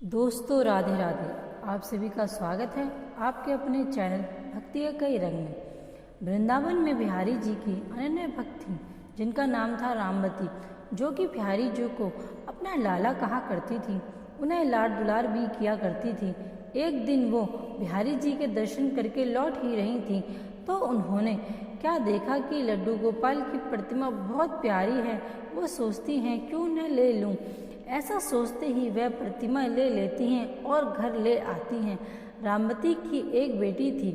दोस्तों राधे राधे। आप सभी का स्वागत है आपके अपने चैनल भक्ति के कई रंग में। वृंदावन में बिहारी जी की अनन्य भक्त थी जिनका नाम था रामवती, जो कि बिहारी जी को अपना लाला कहा करती थी। उन्हें लाड दुलार भी किया करती थी। एक दिन वो बिहारी जी के दर्शन करके लौट ही रही थी तो उन्होंने क्या देखा कि लड्डू गोपाल की प्रतिमा बहुत प्यारी है। वो सोचती हैं क्यों न ले लूं। ऐसा सोचते ही वह प्रतिमा ले लेती हैं और घर ले आती हैं। रामवती की एक बेटी थी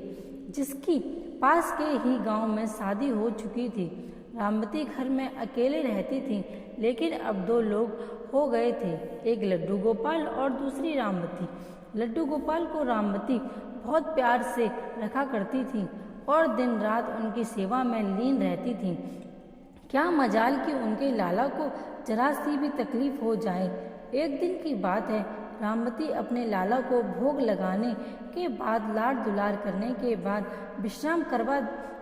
जिसकी पास के ही गांव में शादी हो चुकी थी। रामवती घर में अकेले रहती थी, लेकिन अब दो लोग हो गए थे, एक लड्डू गोपाल और दूसरी रामवती। लड्डू गोपाल को रामवती बहुत प्यार से रखा करती थी और दिन रात उनकी सेवा में लीन रहती थी। क्या मजाल कि उनके लाला को जरा सी भी तकलीफ हो जाए। एक दिन की बात है, रामवती अपने लाला को भोग लगाने के बाद लाड दुलार करने के बाद विश्राम करवा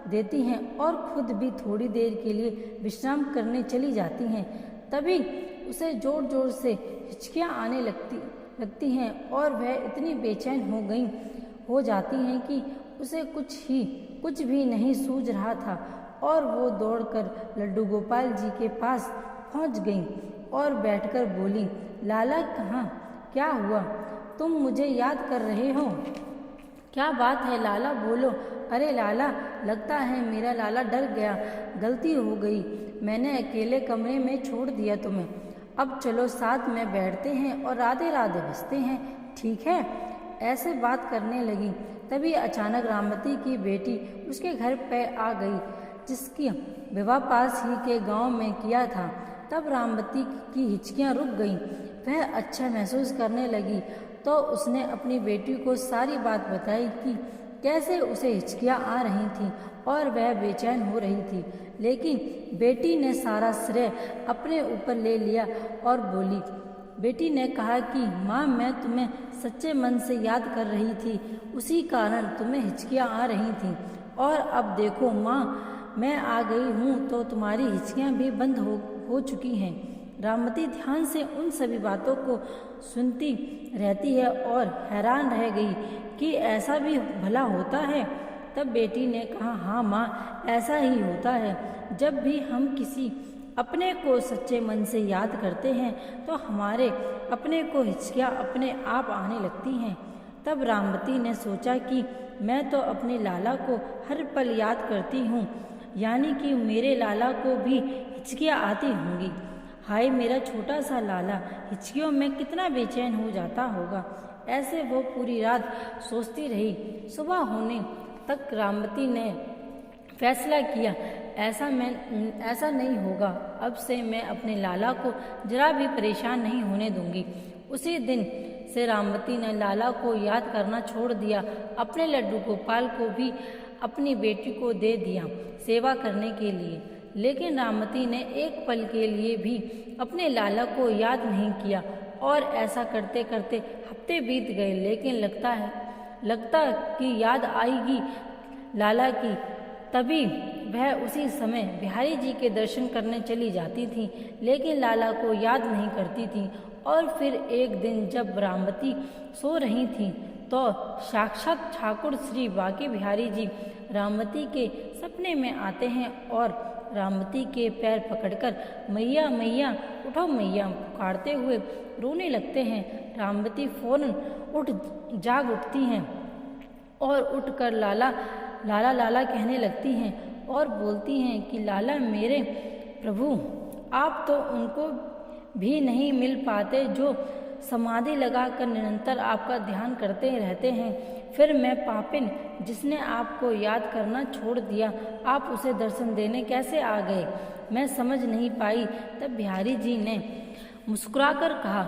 देती हैं और खुद भी थोड़ी देर के लिए विश्राम करने चली जाती हैं। तभी उसे जोर जोर से हिचकियाँ आने लगती हैं और वह इतनी बेचैन हो जाती हैं कि उसे कुछ भी नहीं सूझ रहा था और वो दौड़कर लड्डू गोपाल जी के पास पहुंच गई और बैठकर बोली, लाला कहाँ, क्या हुआ, तुम मुझे याद कर रहे हो? क्या बात है लाला, बोलो। अरे लाला, लगता है मेरा लाला डर गया, गलती हो गई, मैंने अकेले कमरे में छोड़ दिया तुम्हें। अब चलो साथ में बैठते हैं और राधे राधे बजते हैं, ठीक है? ऐसे बात करने लगी। तभी अचानक रामवती की बेटी उसके घर पे आ गई जिसकी विवाह पास ही के गांव में किया था। तब रामवती की हिचकियां रुक गईं। वह अच्छा महसूस करने लगी तो उसने अपनी बेटी को सारी बात बताई कि कैसे उसे हिचकियां आ रही थीं और वह बेचैन हो रही थी। लेकिन बेटी ने सारा श्रेय अपने ऊपर ले लिया और बोली, बेटी ने कहा कि माँ, मैं तुम्हें सच्चे मन से याद कर रही थी, उसी कारण तुम्हें हिचकियाँ आ रही थीं। और अब देखो माँ, मैं आ गई हूँ तो तुम्हारी हिचकियाँ भी बंद हो चुकी हैं। रामवती ध्यान से उन सभी बातों को सुनती रहती है और हैरान रह गई कि ऐसा भी भला होता है। तब बेटी ने कहा, हाँ माँ, ऐसा ही होता है। जब भी हम किसी अपने को सच्चे मन से याद करते हैं तो हमारे अपने को हिचकियाँ अपने आप आने लगती हैं। तब रामवती ने सोचा कि मैं तो अपने लाला को हर पल याद करती हूँ, यानी कि मेरे लाला को भी हिचकियाँ आती होंगी। हाय मेरा छोटा सा लाला हिचकियों में कितना बेचैन हो जाता होगा। ऐसे वो पूरी रात सोचती रही। सुबह होने तक रामवती ने फैसला किया, ऐसा नहीं होगा, अब से मैं अपने लाला को जरा भी परेशान नहीं होने दूंगी। उसी दिन से रामवती ने लाला को याद करना छोड़ दिया। अपने लड्डू गोपाल को भी अपनी बेटी को दे दिया सेवा करने के लिए। लेकिन रामवती ने एक पल के लिए भी अपने लाला को याद नहीं किया और ऐसा करते करते हफ्ते बीत गए। लेकिन लगता कि याद आएगी लाला की। तभी वह उसी समय बिहारी जी के दर्शन करने चली जाती थी, लेकिन लाला को याद नहीं करती थी। और फिर एक दिन जब रामवती सो रही थी तो साक्षात ठाकुर श्री बांके बिहारी जी रामवती के सपने में आते हैं और रामवती के पैर पकड़कर मैया मैया उठो मैया पुकारते हुए रोने लगते हैं। रामवती फौरन जाग उठती हैं और उठकर लाला लाला लाला कहने लगती हैं और बोलती हैं कि लाला मेरे प्रभु, आप तो उनको भी नहीं मिल पाते जो समाधि लगाकर निरंतर आपका ध्यान करते रहते हैं। फिर मैं पापिन जिसने आपको याद करना छोड़ दिया, आप उसे दर्शन देने कैसे आ गए, मैं समझ नहीं पाई। तब बिहारी जी ने मुस्कुराकर कहा,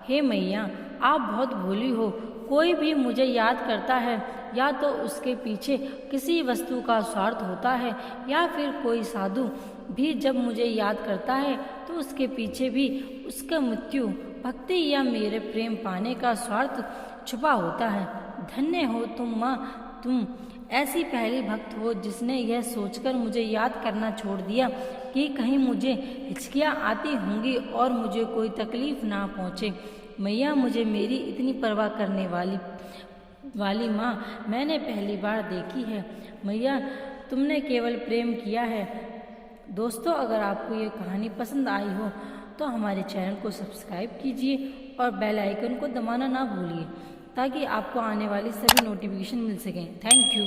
हे मैया, आप बहुत भोली हो। कोई भी मुझे याद करता है या तो उसके पीछे किसी वस्तु का स्वार्थ होता है, या फिर कोई साधु भी जब मुझे याद करता है तो उसके पीछे भी उसका मृत्यु, भक्ति या मेरे प्रेम पाने का स्वार्थ छुपा होता है। धन्य हो तुम माँ, तुम ऐसी पहली भक्त हो जिसने यह सोचकर मुझे याद करना छोड़ दिया कि कहीं मुझे हिचकियाँ आती होंगी और मुझे कोई तकलीफ ना पहुँचे। मैया मुझे मेरी इतनी परवाह करने वाली माँ मैंने पहली बार देखी है। मैया तुमने केवल प्रेम किया है। दोस्तों, अगर आपको ये कहानी पसंद आई हो तो हमारे चैनल को सब्सक्राइब कीजिए और बेल आइकन को दबाना ना भूलिए ताकि आपको आने वाली सभी नोटिफिकेशन मिल सकें। Thank you.